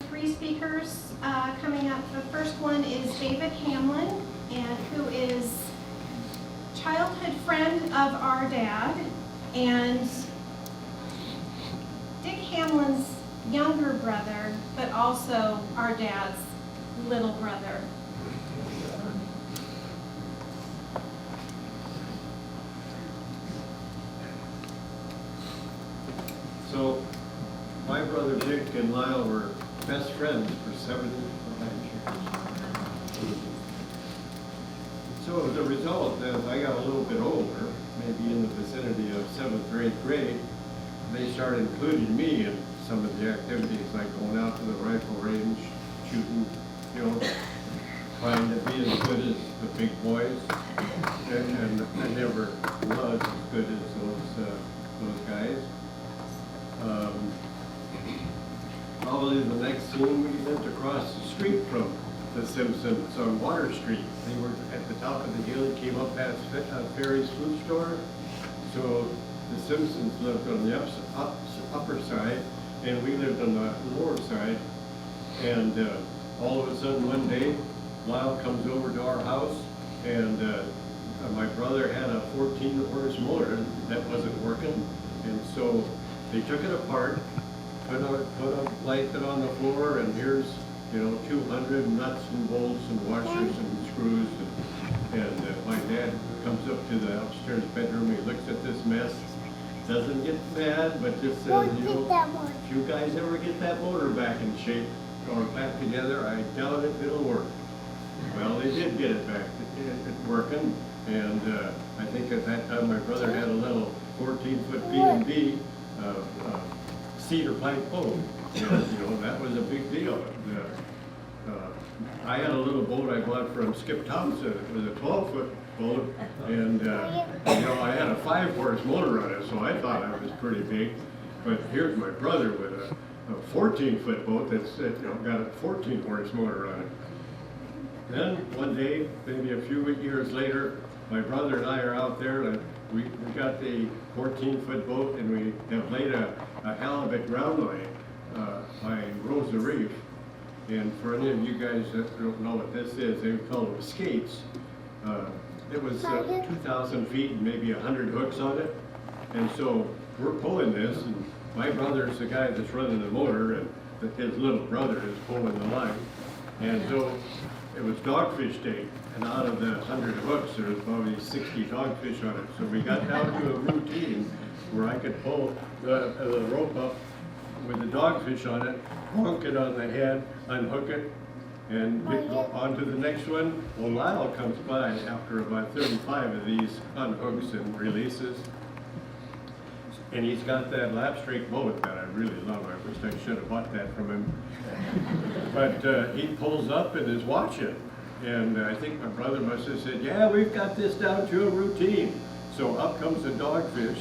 three speakers coming up. The first one is David Hamlin, and who is childhood friend of our dad, and Dick Hamlin's younger brother, but also our dad's little brother. So, my brother Dick and Lyle were best friends for 75 years. So as a result, as I got a little bit older, maybe in the vicinity of 7th or 8th grade, they started including me in some of the activities, like going out to the rifle range, shooting, you know, trying to be as good as the big boys. And I never was as good as those guys. Probably the next scene, we lived across the street from the Simpsons on Water Street. They were at the top of the hill. It came up past Ferry's food store. So the Simpsons lived on the upper side, and we lived on the lower side. And all of a sudden one day, Lyle comes over to our house, and my brother had a 14-horse motor that wasn't working. And so they took it apart, put a blanket on the floor, and here's, you know, 200 nuts and bolts and washers and screws. And my dad comes up to the upstairs bedroom. He looks at this mess, doesn't get mad, but just says, you know, if you guys ever get that motor back in shape or back together, I doubt if it'll work. Well, they did get it back it working, and I think at that time my brother had a little 14-foot B&B cedar plank boat. And, you know, that was a big deal. I had a little boat I bought from Skip Thompson. It was a 12-foot boat, and you know, I had a 5-horse motor on it, so I thought I was pretty big. But here's my brother with a 14-foot boat that's you know, got a 14-horse motor on it. Then one day, maybe a few years later, my brother and I are out there, and we got the 14-foot boat, and we have laid a halibut ground line by Rosa Reef. And for any of you guys that don't know what this is, they call them skates. It was 2,000 feet and maybe 100 hooks on it. And so we're pulling this, and my brother's the guy that's running the motor, and his little brother is pulling the line. And so it was dogfish day, and out of the 100 hooks, there was probably 60 dogfish on it. So we got down to a routine where I could pull the rope up with the dogfish on it, honk it on the head, unhook it, and go on to the next one. Well, Lyle comes by after about 35 of these unhooks and releases, and he's got that lapstrake boat that I really love. I wish I should have bought that from him. But he pulls up and is watching, and I think my brother must have said, yeah, we've got this down to a routine. So up comes the dogfish,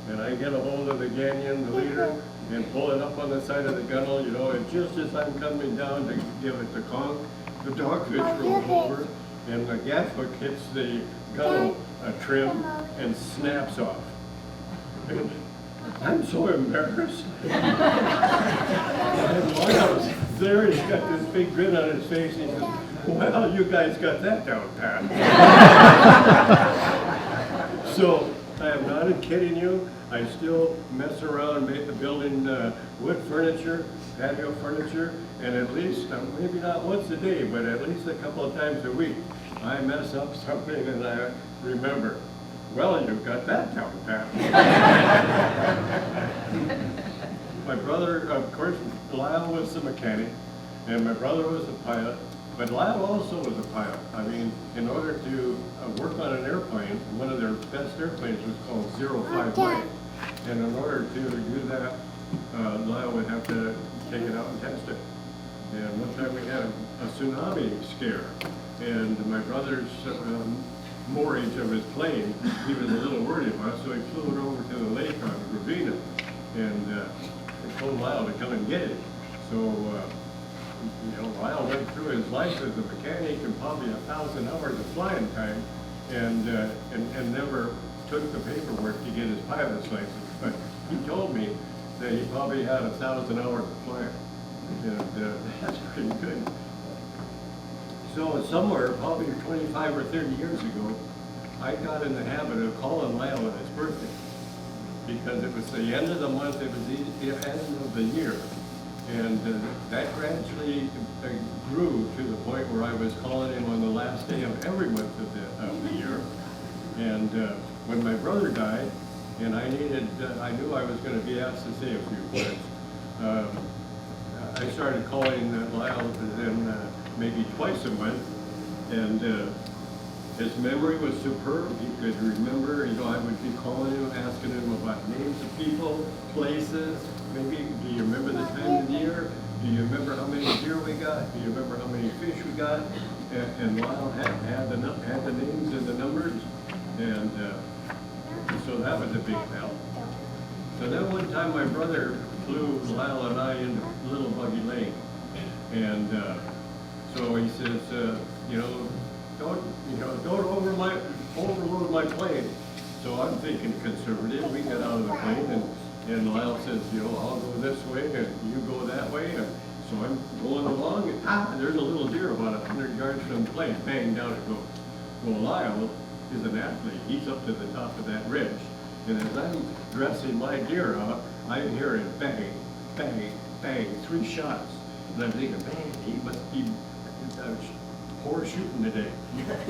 and I get a hold of the gannion, the leader, and pull it up on the side of the gunnel, you know, and just as I'm coming down to give it the conk, the dogfish rolls over, and the gaff hook hits the gunnel trim and snaps off. And I'm so embarrassed. And Lyle's there, he's got this big grin on his face, and he says, well, you guys got that down pat. So, I am not kidding you. I still mess around building wood furniture, patio furniture, and at least, maybe not once a day, but at least a couple of times a week, I mess up something and I remember, well, you got that down pat. My brother, of course, Lyle was the mechanic, and my brother was the pilot. But Lyle also was a pilot. I mean, in order to work on an airplane, one of their best airplanes was called 05 Light. And in order to do that, Lyle would have to take it out and test it. And one time we had a tsunami scare, and my brother's moorage of his plane, he was a little worried about, so he flew it over to the lake on Gravina, and they told Lyle to come and get it. So, you know, Lyle went through his life as a mechanic and probably 1,000 hours of flying time, and never took the paperwork to get his pilot's license. But he told me that he probably had 1,000 hours of flying. And that's pretty good. So somewhere, probably 25 or 30 years ago, I got in the habit of calling Lyle on his birthday. Because it was the end of the month, it was the end of the year. And that gradually grew to the point where I was calling him on the last day of every month of the year. And when my brother died, and I knew I was going to be asked to say a few words, I started calling Lyle then maybe twice a month. And his memory was superb. He could remember, I would be calling him, asking him about names of people, places. Maybe, do you remember the time of the year? Do you remember how many deer we got? Do you remember how many fish we got? And Lyle had the names and the numbers. And so that was a big help. So then one time my brother flew Lyle and I into Little Buggy Lane. And so he says, don't overload my plane. So I'm thinking conservative. We get out of the plane and Lyle says, I'll go this way and you go that way. And so I'm going along and there's a little deer about 100 yards from the plane. Bang, down it goes. Well, Lyle is an athlete. He's up to the top of that ridge. And as I'm dressing my deer out, I'm hearing bang, bang, bang, 3 shots. And I'm thinking, man, he must be poor shooting today.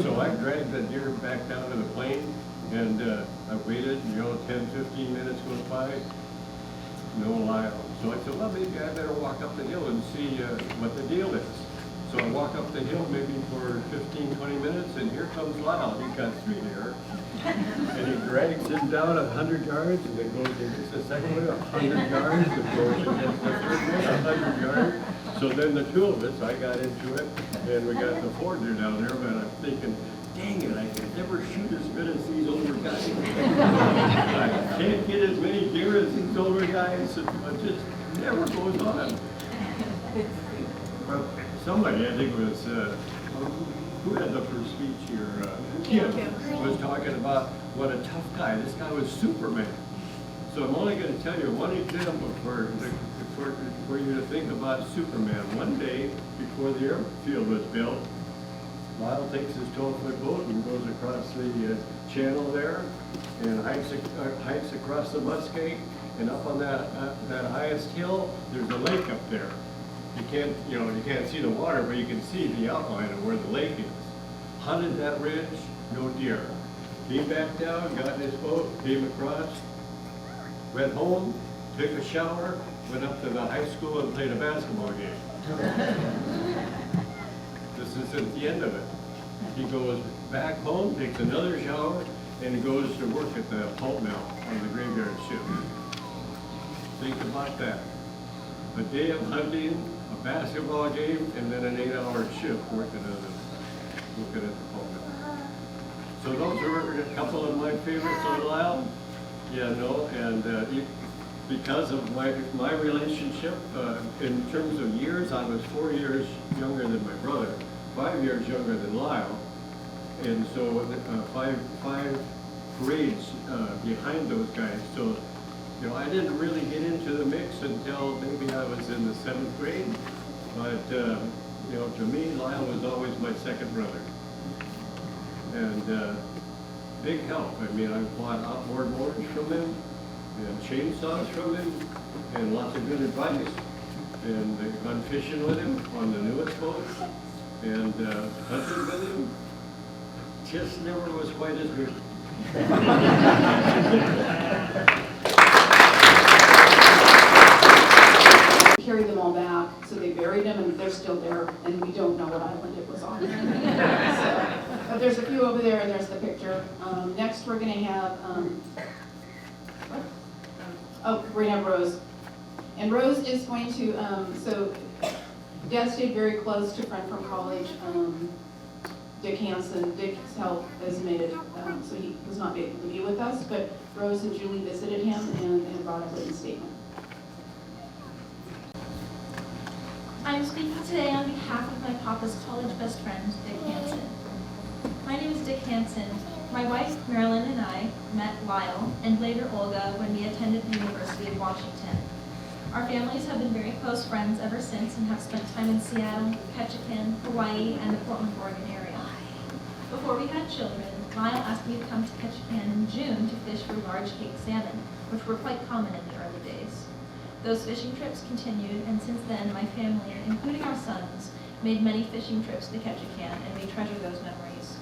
So I dragged the deer back down to the plane, and I waited, 10, 15 minutes goes by, no Lyle. So I said, well, maybe I better walk up the hill and see what the deal is. So I walk up the hill maybe for 15, 20 minutes, and here comes Lyle. He got 3 deer. And he drags him down 100 yards, and then goes against the second one, 100 yards, and goes against the third one, 100 yards. So then the 2 of us, I got into it, and we got the 4 deer down there, but I'm thinking, dang it, I can never shoot as good as these older guys. I can't get as many deer as these older guys. It just never goes on. Well, somebody, I think it was, who had the first speech here? Kim was talking about what a tough guy. This guy was Superman. So I'm only going to tell you one example for you to think about Superman. One day, before the airfield was built, Lyle takes his 12-foot boat and goes across the channel there and hikes across the Muskeg, and up on that highest hill, there's a lake up there. You can't see the water, but you can see the outline of where the lake is. Hunted that ridge, no deer. Came back down, got in his boat, came across, went home, took a shower, went up to the high school and played a basketball game. This is at the end of it. He goes back home, takes another shower, and he goes to work at the pulp mill on the graveyard shift. Think about that. A day of hunting, a basketball game, and then an 8-hour shift working at the pulp mill. So those are a couple of my favorites on Lyle. And because of my relationship, in terms of years, I was 4 years younger than my brother, 5 years younger than Lyle, and so five grades behind those guys. So, I didn't really get into the mix until maybe I was in the 7th grade, but to me, Lyle was always my second brother, and big help. I mean, I bought outboard motors from him, and chainsaws from him, and lots of good advice. And gone fishing with him on the newest boat, and hunted with him. Just never was quite as good. Carried them all back, so they buried them, and they're still there, and we don't know what island it was on. But there's a few over there, and there's the picture. Next, we're going to have, we're going to have Rose. And Rose is going to, so Dad stayed very close to a friend from college, Dick Hanson. Dick's health has made it, so he was not able to be with us, but Rose and Julie visited him and brought a written statement. I'm speaking today on behalf of my papa's college best friend, Dick Hanson. My name is Dick Hanson. My wife, Marilyn, and I met Lyle, and later Olga, when we attended the University of Washington. Our families have been very close friends ever since and have spent time in Seattle, Ketchikan, Hawaii, and the Portland, Oregon area. Before we had children, Lyle asked me to come to Ketchikan in June to fish for large Cape salmon, which were quite common in the early days. Those fishing trips continued, and since then, my family, including our sons, made many fishing trips to Ketchikan, and we treasure those memories.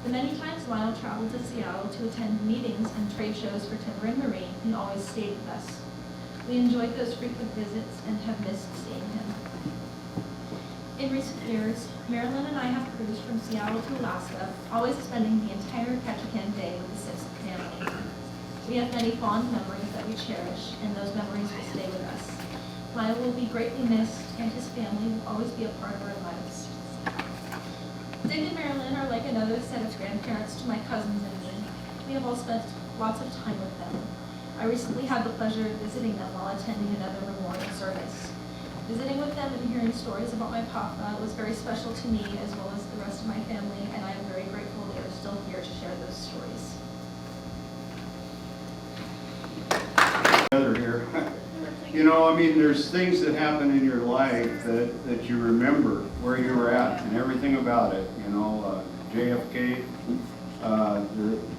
The many times Lyle traveled to Seattle to attend meetings and trade shows for timber and marine, he always stayed with us. We enjoyed those frequent visits and have missed seeing him. In recent years, Marilyn and I have cruised from Seattle to Alaska, always spending the entire Ketchikan day with the Simpson family. We have many fond memories that we cherish, and those memories will stay with us. Lyle will be greatly missed, and his family will always be a part of our lives. Dick and Marilyn are like another set of grandparents to my cousins and me. We have all spent lots of time with them. I recently had the pleasure of visiting them while attending another memorial service. Visiting with them and hearing stories about my papa was very special to me as well as the rest of my family, and I am very grateful they are still here to share those stories. Here. You know, I mean, there's things that happen in your life that you remember where you were at and everything about it. You know, JFK,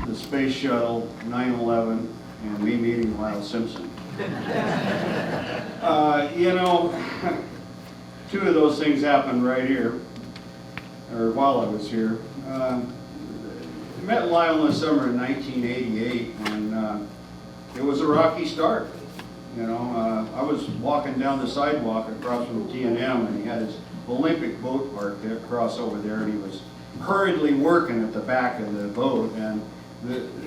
the space shuttle, 9/11, and me meeting Lyle Simpson. You know, two of those things happened right here, or while I was here. I met Lyle in the summer of 1988, and it was a rocky start. You know, I was walking down the sidewalk across from T&M, and he had his Olympic boat parked across over there, and he was hurriedly working at the back of the boat, and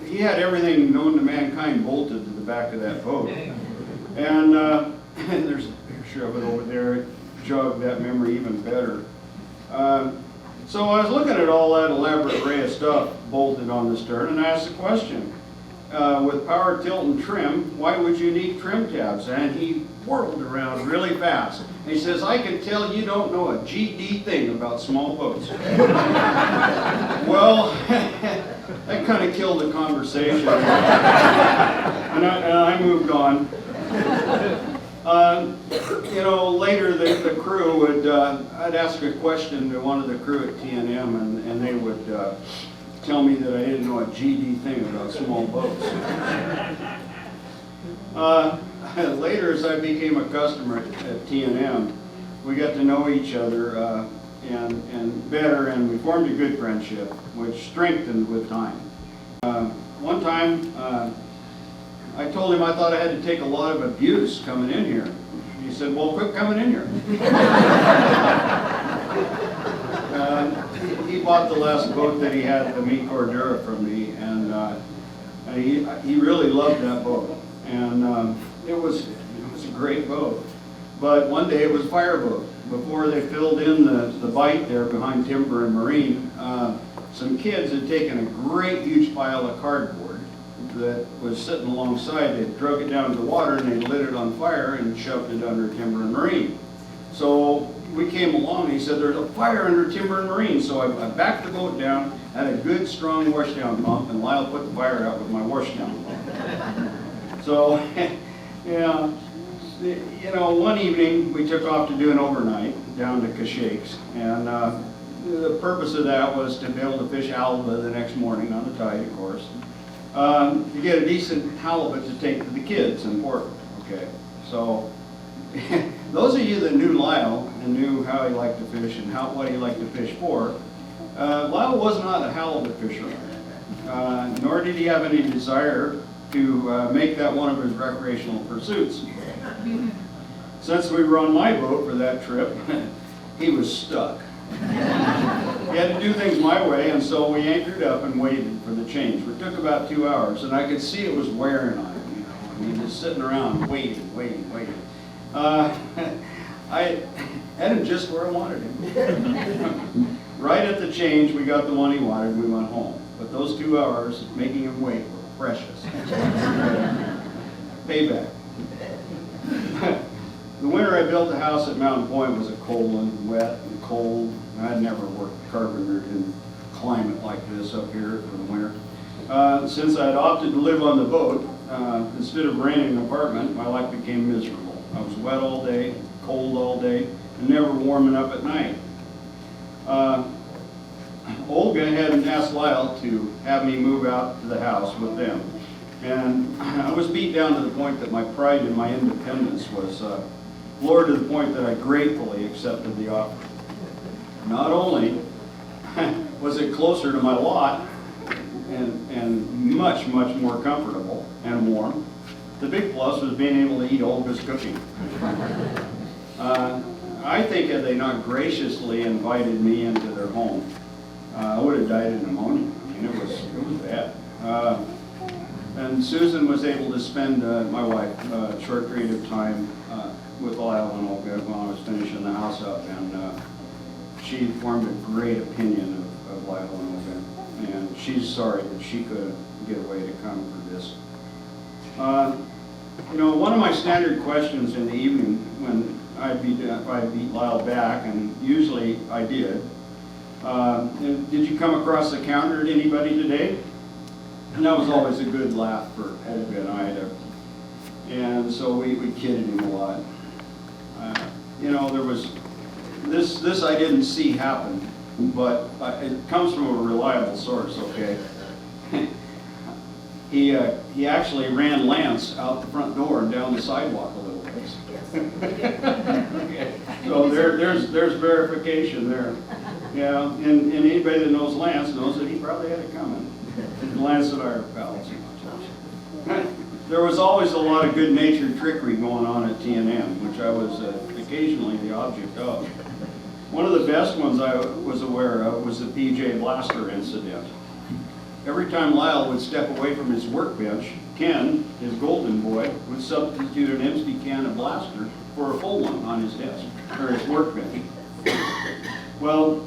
he had everything known to mankind bolted to the back of that boat. And there's a picture of it over there. It jogged that memory even better. So I was looking at all that elaborate array of stuff bolted on the stern, and I asked the question, with power, tilt, and trim, why would you need trim tabs? And he whirled around really fast. And he says, I can tell you don't know a GD thing about small boats. Well, that kind of killed the conversation. And I moved on. You know, later the crew would, I'd ask a question to one of the crew at T&M, and they would tell me that I didn't know a GD thing about small boats. Later, as I became a customer at T&M, we got to know each other and better, and we formed a good friendship, which strengthened with time. One time, I told him I thought I had to take a lot of abuse coming in here. He said, well, quit coming in here. He bought the last boat that he had, the Mi Cordura, from me, and he really loved that boat. And it was a great boat. But one day it was a fire boat. Before they filled in the bight there behind Timber and Marine, some kids had taken a great huge pile of cardboard that was sitting alongside. They drug it down to the water and they lit it on fire and shoved it under Timber and Marine. So we came along and he said, there's a fire under Timber and Marine. So I backed the boat down, had a good strong washdown pump, and Lyle put the fire out with my washdown pump. So, yeah, you know, one evening we took off to do an overnight down to Kashakes, and the purpose of that was to be able to fish halibut the next morning on the tide, of course, to get a decent halibut to take to the kids in Portland. Okay, so those of you that knew Lyle and knew how he liked to fish and what he liked to fish for, Lyle was not a halibut fisherman, nor did he have any desire to make that one of his recreational pursuits. Since we were on my boat for that trip, he was stuck. He had to do things my way, and so we anchored up and waited for the change. It took about 2 hours, and I could see it was wearing on him. You know, I mean, just sitting around waiting. I had him just where I wanted him. Right at the change, we got the one he wanted, and we went home. But those 2 hours making him wait were precious. Payback. The winter I built a house at Mountain Point was a cold one, wet and cold. I'd never worked carpenter in a climate like this up here for the winter. Since I'd opted to live on the boat, instead of renting an apartment, my life became miserable. I was wet all day, cold all day, and never warming up at night. Olga had asked Lyle to have me move out to the house with them. And I was beat down to the point that my pride and my independence was lowered to the point that I gratefully accepted the offer. Not only was it closer to my lot and much, much more comfortable and warm, the big plus was being able to eat Olga's cooking. I think had they not graciously invited me into their home, I would have died of pneumonia. I mean, it was bad. And Susan was able to spend, my wife, a short period of time with Lyle and Olga while I was finishing the house up, and she formed a great opinion of Lyle and Olga, and she's sorry that she couldn't get away to come for this. You know, one of my standard questions in the evening when I'd beat Lyle back, and usually I did, did you come across the counter at anybody today? And that was always a good laugh for Olga and I. And so we kidded him a lot. You know, there was, this I didn't see happen, but it comes from a reliable source, okay? He actually ran Lance out the front door and down the sidewalk a little ways. Okay. So there's verification there. Yeah, and anybody that knows Lance knows that he probably had it coming. Lance and I are pals. There was always a lot of good-natured trickery going on at T&M, which I was occasionally the object of. One of the best ones I was aware of was the PJ Blaster incident. Every time Lyle would step away from his workbench, Ken, his golden boy, would substitute an empty can of Blaster for a full one on his desk, or his workbench. Well,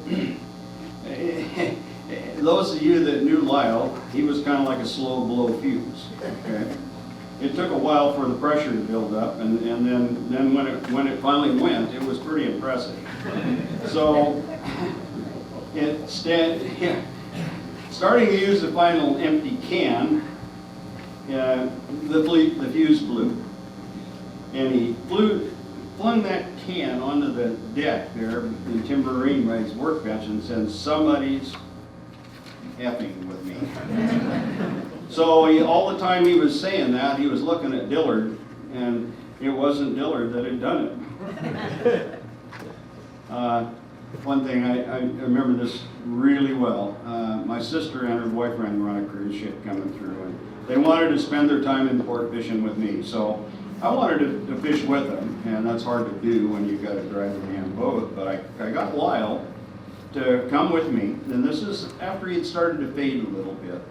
those of you that knew Lyle, he was kind of like a slow blow fuse. Okay? It took a while for the pressure to build up, and then when it finally went, it was pretty impressive. So, starting to use the final empty can, the fuse blew, and he flung that can onto the deck there in Timberine by his workbench and said, "Somebody's effing with me." So all the time he was saying that, he was looking at Dillard, and it wasn't Dillard that had done it. One thing, I remember this really well. My sister and her boyfriend were on a cruise ship coming through, and they wanted to spend their time in port fishing with me. So I wanted to fish with them, and that's hard to do when you've got to drive a damn boat. But I got Lyle to come with me, and this is after he had started to fade a little bit.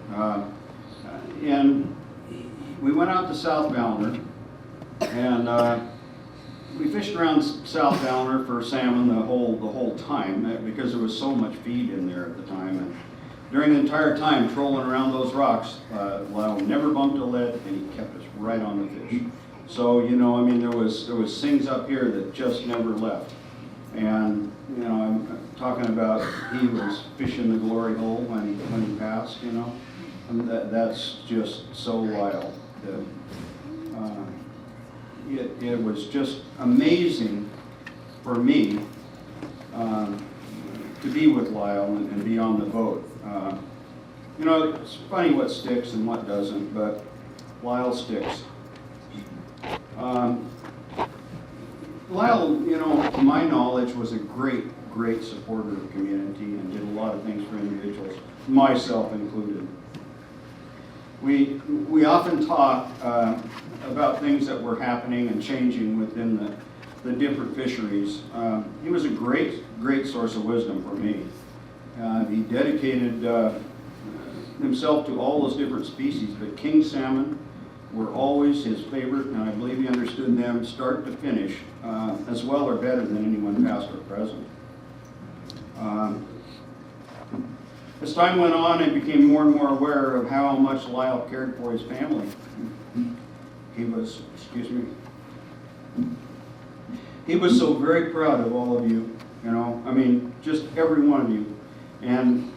And we went out to South Balmer, and we fished around South Balmer for salmon the whole time because there was so much feed in there at the time. And during the entire time trolling around those rocks, Lyle never bumped a lead, and he kept us right on the fish. So, you know, I mean, there was things up here that just never left. And, you know, I'm talking about he was fishing the glory hole when he passed, you know. And that's just so wild. It was just amazing for me to be with Lyle and be on the boat. You know, it's funny what sticks and what doesn't, but Lyle sticks. Lyle, you know, to my knowledge, was a great supporter of the community and did a lot of things for individuals, myself included. We often talk about things that were happening and changing within the different fisheries. He was a great source of wisdom for me. He dedicated himself to all those different species, but king salmon were always his favorite, and I believe he understood them start to finish as well or better than anyone past or present. As time went on, I became more and more aware of how much Lyle cared for his family. He was so very proud of all of you, you know, I mean, just every one of you. And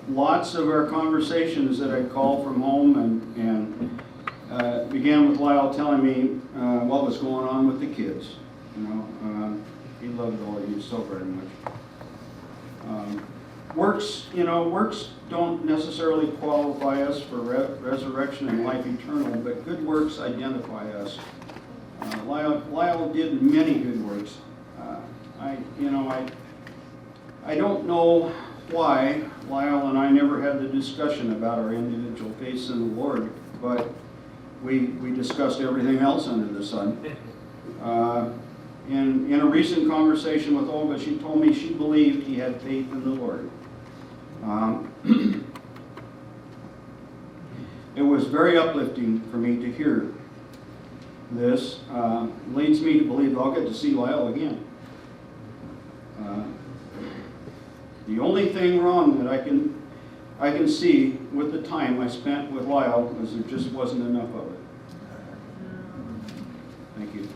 lots of our conversations that I call from home and began with Lyle telling me what was going on with the kids. You know, he loved all of you so very much. Works don't necessarily qualify us for resurrection and life eternal, but good works identify us. Lyle did many good works. I don't know why Lyle and I never had the discussion about our individual faiths in the Lord, but we discussed everything else under the sun. In a recent conversation with Olga, she told me she believed he had faith in the Lord. It was very uplifting for me to hear this. Leads me to believe I'll get to see Lyle again. The only thing wrong that I can see with the time I spent with Lyle is there just wasn't enough of it. Thank you.